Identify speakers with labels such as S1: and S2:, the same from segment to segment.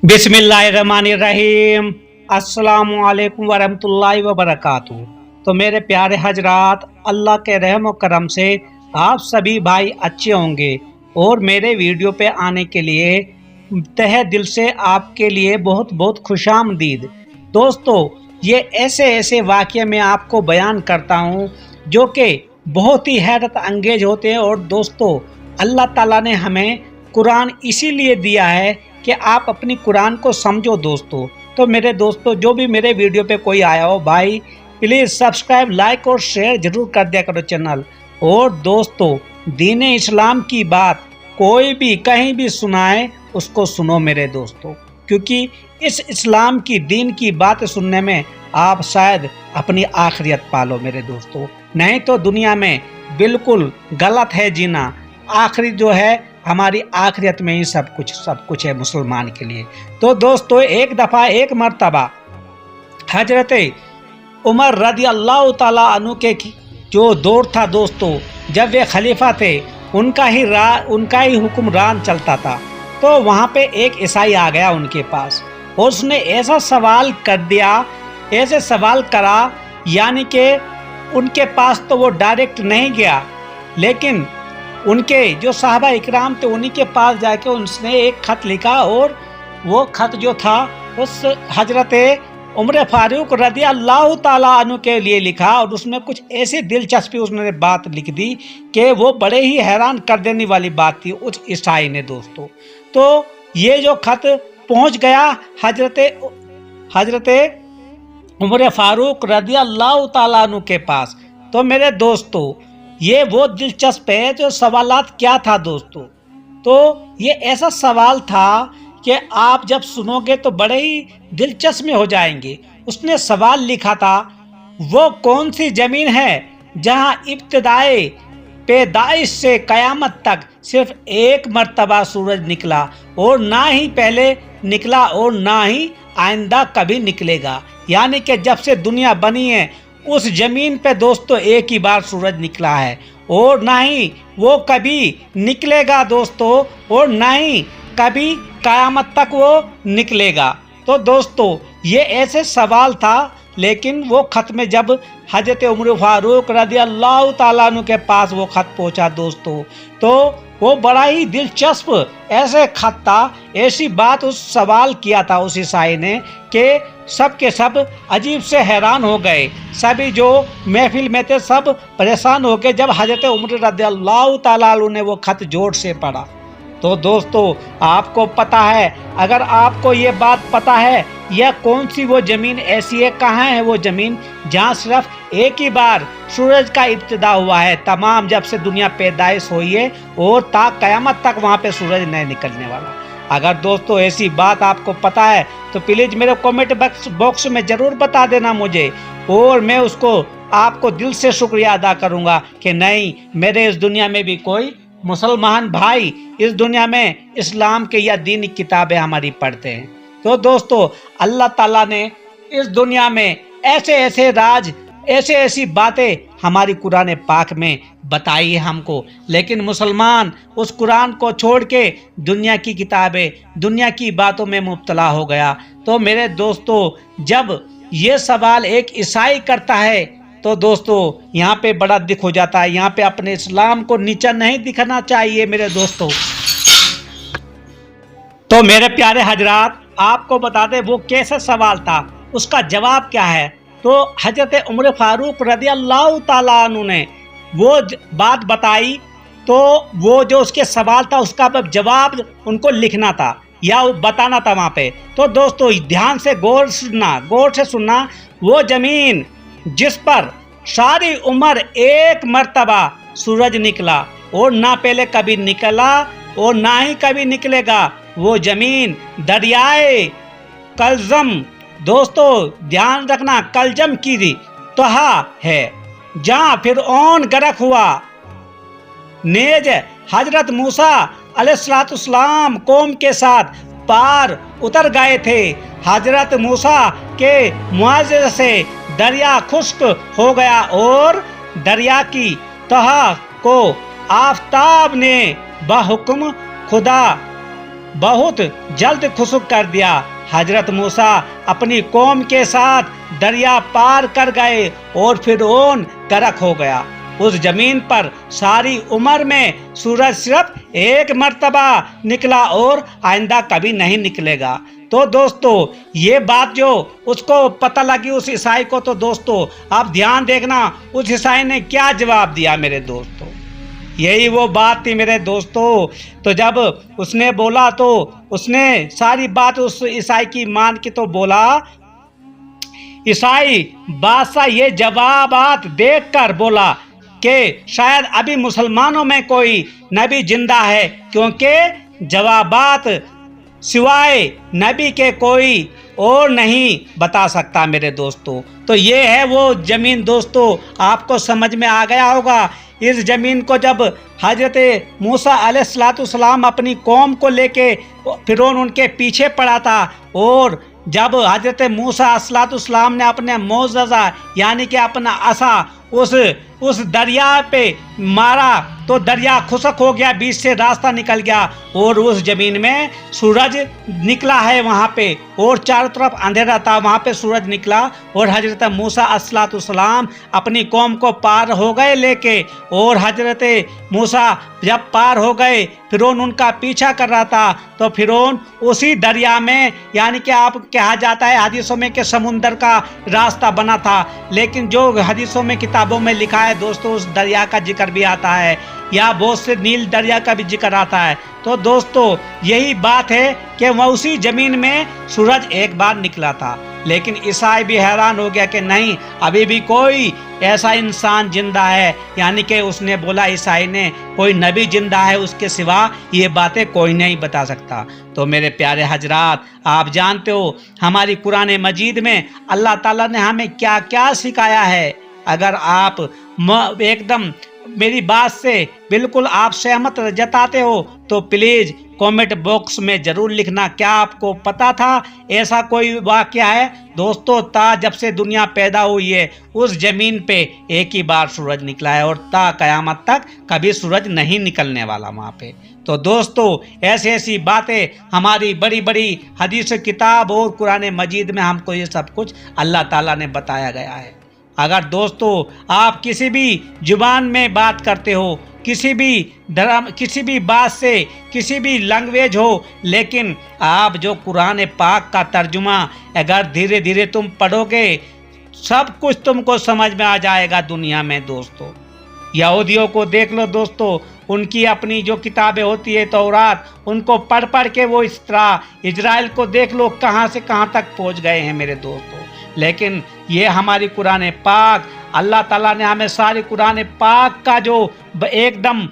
S1: बिस्मिल्लाहिर्रहमानिर्रहीम। अस्सलामुअलैकुम वरहमतुल्लाहि वबरकातुहू। तो मेरे प्यारे हजरात, अल्लाह के रहम और करम से आप सभी भाई अच्छे होंगे और मेरे वीडियो पे आने के लिए तहे दिल से आपके लिए बहुत बहुत खुशामदीद। दोस्तों, ये ऐसे ऐसे वाक़ये मैं आपको बयान करता हूँ जो कि बहुत ही हैरत अंगेज होते हैं। और दोस्तों, अल्लाह ताला ने हमें कुरान इसीलिए दिया है कि आप अपनी कुरान को समझो दोस्तों। तो मेरे दोस्तों, जो भी मेरे वीडियो पे कोई आया हो भाई, प्लीज़ सब्सक्राइब, लाइक और शेयर ज़रूर कर दिया करो चैनल। और दोस्तों, दीन इस्लाम की बात कोई भी कहीं भी सुनाए उसको सुनो मेरे दोस्तों, क्योंकि इस इस्लाम की दीन की बात सुनने में आप शायद अपनी आखिरत पालो मेरे दोस्तों। नहीं तो दुनिया में बिल्कुल गलत है जीना। आखिरी जो है हमारी आखिरत में ही सब कुछ है मुसलमान के लिए। तो दोस्तों, एक दफ़ा एक मर्तबा हजरत उमर रदी अल्लाह ताला अन्हु के जो दौर था दोस्तों, जब वे खलीफा थे, उनका ही हुक्मरान चलता था। तो वहाँ पे एक ईसाई आ गया उनके पास और उसने ऐसा सवाल कर दिया, ऐसे सवाल करा, यानी कि उनके पास तो वो डायरेक्ट नहीं गया, लेकिन उनके जो साहबा इकराम थे उन्हीं के पास जाके उसने एक ख़त लिखा। और वो ख़त जो था उस हजरत उमर फारूक रज़ी अल्लाह ताला अन्हु के लिए लिखा। और उसमें कुछ ऐसी दिलचस्पी उसने बात लिख दी कि वो बड़े ही हैरान कर देने वाली बात थी उस ईसाई ने दोस्तों। तो ये जो ख़त पहुंच गया हजरत उमर फारूक रज़ी अल्लाह ताला अन्हु के पास। तो मेरे दोस्तों, ये वो दिलचस्प है जो सवालात क्या था दोस्तों। तो ये ऐसा सवाल था कि आप जब सुनोगे तो बड़े ही दिलचस्प में हो जाएंगे। उसने सवाल लिखा था, वो कौन सी ज़मीन है जहां इब्तिदाए पैदाइश से क़यामत तक सिर्फ एक मर्तबा सूरज निकला और ना ही पहले निकला और ना ही आइंदा कभी निकलेगा। यानी कि जब से दुनिया बनी है उस ज़मीन पे दोस्तों एक ही बार सूरज निकला है और ना ही वो कभी निकलेगा दोस्तों, और ना ही कभी क़यामत तक वो निकलेगा। तो दोस्तों, ये ऐसे सवाल था, लेकिन वो ख़त में जब हजरत उमर फारूक रज़ी अल्लाह ताला अन्हु के पास वो ख़त पहुंचा दोस्तों, तो वो बड़ा ही दिलचस्प ऐसे ख़त था। ऐसी बात उस सवाल किया था उस ईसाई ने कि सब के सब अजीब से हैरान हो गए। सभी जो महफिल में थे सब परेशान हो गए जब हजरत उमर रज़ी अल्लाह ताला अन्हु ने वो ख़त जोर से पढ़ा। तो दोस्तों, आपको पता है, अगर आपको ये बात पता है, यह कौन सी वो ज़मीन ऐसी है, कहाँ है वो ज़मीन जहाँ सिर्फ एक ही बार सूरज का इब्तिदा हुआ है, तमाम जब से दुनिया पैदाइश हुई है और ता क़यामत तक वहाँ पे सूरज नहीं निकलने वाला। अगर दोस्तों ऐसी बात आपको पता है तो प्लीज़ मेरे कमेंट बॉक्स में ज़रूर बता देना मुझे, और मैं उसको आपको दिल से शुक्रिया अदा करूँगा कि नहीं, मेरे इस दुनिया में भी कोई मुसलमान भाई इस दुनिया में इस्लाम के या दीनी किताबें हमारी पढ़ते हैं। तो दोस्तों, अल्लाह ताला ने इस दुनिया में ऐसे ऐसे राज, ऐसे ऐसी बातें हमारी कुरान पाक में बताई है हमको, लेकिन मुसलमान उस कुरान को छोड़ के दुनिया की किताबें, दुनिया की बातों में मुब्तला हो गया। तो मेरे दोस्तों, जब ये सवाल एक ईसाई करता है तो दोस्तों यहाँ पे बड़ा दुख हो जाता है। यहाँ पे अपने इस्लाम को नीचा नहीं दिखाना चाहिए मेरे दोस्तों। तो मेरे प्यारे हजरात, आपको बता दें वो कैसा सवाल था, उसका जवाब क्या है। तो हजरत उमर फारूक रज़ी अल्लाह ताला अन्हु ने वो बात बताई। तो वो जो उसके सवाल था उसका जवाब उनको लिखना था या बताना था वहाँ पे। तो दोस्तों ध्यान से गौर से सुनना, वो ज़मीन जिस पर सारी उम्र एक मर्तबा सूरज निकला और ना पहले कभी निकला और ना ही कभी निकलेगा, वो ज़मीन दरियाए कलजम, दोस्तों ध्यान रखना, कलजम की तहा है, जहाँ फिरऔन गर्क हुआ। नेज हजरत मूसा अलैहिस्सलाम कौम के साथ पार उतर गए थे। हजरत मूसा के मुआज़े से दरिया खुश्क हो गया और दरिया की तह को आफताब ने बहुक्म खुदा बहुत जल्द खुश्क कर दिया। हजरत मूसा अपनी कौम के साथ दरिया पार कर गए और फिरौन गर्क हो गया। उस जमीन पर सारी उम्र में सूरज सिर्फ एक मर्तबा निकला और आइंदा कभी नहीं निकलेगा। तो दोस्तों ये बात जो उसको पता लगी उस ईसाई को, तो दोस्तों आप ध्यान देखना उस ईसाई ने क्या जवाब दिया मेरे दोस्तों। यही वो बात थी मेरे दोस्तों। तो जब उसने बोला तो उसने सारी बात उस ईसाई की मान के तो बोला, ईसाई बादशाह ये जवाबात देखकर बोला कि शायद अभी मुसलमानों में कोई नबी जिंदा है, क्योंकि जवाबात सिवाय नबी के कोई और नहीं बता सकता मेरे दोस्तों। तो ये है वो ज़मीन दोस्तों, आपको समझ में आ गया होगा। इस ज़मीन को जब हजरत मूसा अलैहिस्सलाम अपनी कौम को लेके फिरौन उनके पीछे पड़ा था, और जब हजरत मूसा अलैहिस्सलाम ने अपने मोज़ज़ा यानी कि अपना असा उस दरिया पे मारा तो दरिया खुश्क हो गया, बीच से रास्ता निकल गया और उस जमीन में सूरज निकला है वहाँ पे, और चारों तरफ अंधेरा था, वहाँ पे सूरज निकला और हजरत मूसा अलैहिस्सलाम अपनी कौम को पार हो गए लेके। और हजरत मूसा जब पार हो गए, फिरौन उनका पीछा कर रहा था, तो फिरौन उसी दरिया में यानी कि आप कहा जाता है हदीसों में कि समुंदर का रास्ता बना था, लेकिन जो हदीसों में किताबों में लिखा है दोस्तों उस दरिया का जिक्र भी आता है, या बहुत से नील दरिया का भी जिक्र आता है। तो दोस्तों यही बात है कि वह उसी जमीन में सूरज एक बार निकला था। लेकिन ईसाई भी हैरान हो गया कि नहीं, अभी भी कोई ऐसा इंसान जिंदा है, यानी कि उसने बोला ईसाई ने कोई नबी जिंदा है, उसके सिवा ये बातें कोई नहीं बता सकता। तो मेरे प्यारे हजरात, आप जानते हो हमारी कुरान मजीद में अल्लाह ताला ने हमें क्या क्या सिखाया है। अगर आप एकदम मेरी बात से बिल्कुल आप सहमत जताते हो तो प्लीज़ कमेंट बॉक्स में ज़रूर लिखना, क्या आपको पता था ऐसा कोई वाक़या है दोस्तों। जब से दुनिया पैदा हुई है उस ज़मीन पे एक ही बार सूरज निकला है और क़यामत तक कभी सूरज नहीं निकलने वाला वहाँ पे। तो दोस्तों ऐसी बातें हमारी बड़ी बड़ी हदीस किताब और कुरान मजीद में हमको ये सब कुछ अल्लाह ताला ने बताया गया है। अगर दोस्तों आप किसी भी जुबान में बात करते हो, किसी भी धर्म, किसी भी बात से, किसी भी लैंग्वेज हो, लेकिन आप जो कुरान पाक का तर्जुमा अगर धीरे धीरे तुम पढ़ोगे सब कुछ तुमको समझ में आ जाएगा दुनिया में दोस्तों। यहूदियों को देख लो दोस्तों, उनकी अपनी जो किताबें होती है तौरात, उनको पढ़ पढ़ के वो इस तरह इजराइल को देख लो कहाँ से कहाँ तक पहुँच गए हैं मेरे दोस्तों। लेकिन ये हमारी कुरान पाक, अल्लाह ताला ने हमें सारी कुरान पाक का जो एकदम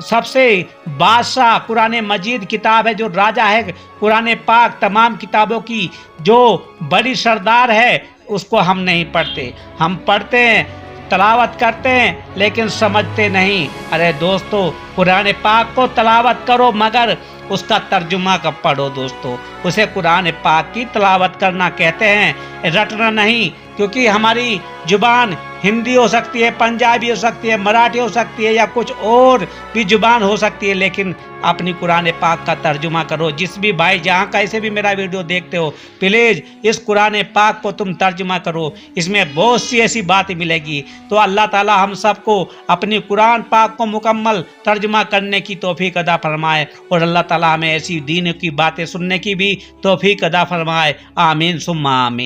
S1: सबसे बादशाह कुरान मजीद किताब है, जो राजा है कुरान पाक तमाम किताबों की जो बड़ी सरदार है, उसको हम नहीं पढ़ते। हम पढ़ते हैं, तलावत करते हैं, लेकिन समझते नहीं। अरे दोस्तों कुरान पाक को तलावत करो मगर उसका तर्जुमा कब पढ़ो दोस्तों। उसे कुरान पाक की तलावत करना कहते हैं, रटना नहीं। क्योंकि हमारी जुबान हिंदी हो सकती है, पंजाबी हो सकती है, मराठी हो सकती है या कुछ और भी जुबान हो सकती है, लेकिन अपनी कुरान पाक का तर्जुमा करो। जिस भी भाई जहाँ कैसे भी मेरा वीडियो देखते हो प्लीज़ इस कुरान पाक को तुम तर्जुमा करो, इसमें बहुत सी ऐसी बातें मिलेगी। तो अल्लाह ताला हम सबको अपनी कुरान पाक को मुकम्मल तर्जुमा करने की तौफीक अदा फरमाए और अल्लाह ताला हमें ऐसी दीन की बातें सुनने की भी तौफीक अदा फरमाए। आमीन सुम्मा आमीन।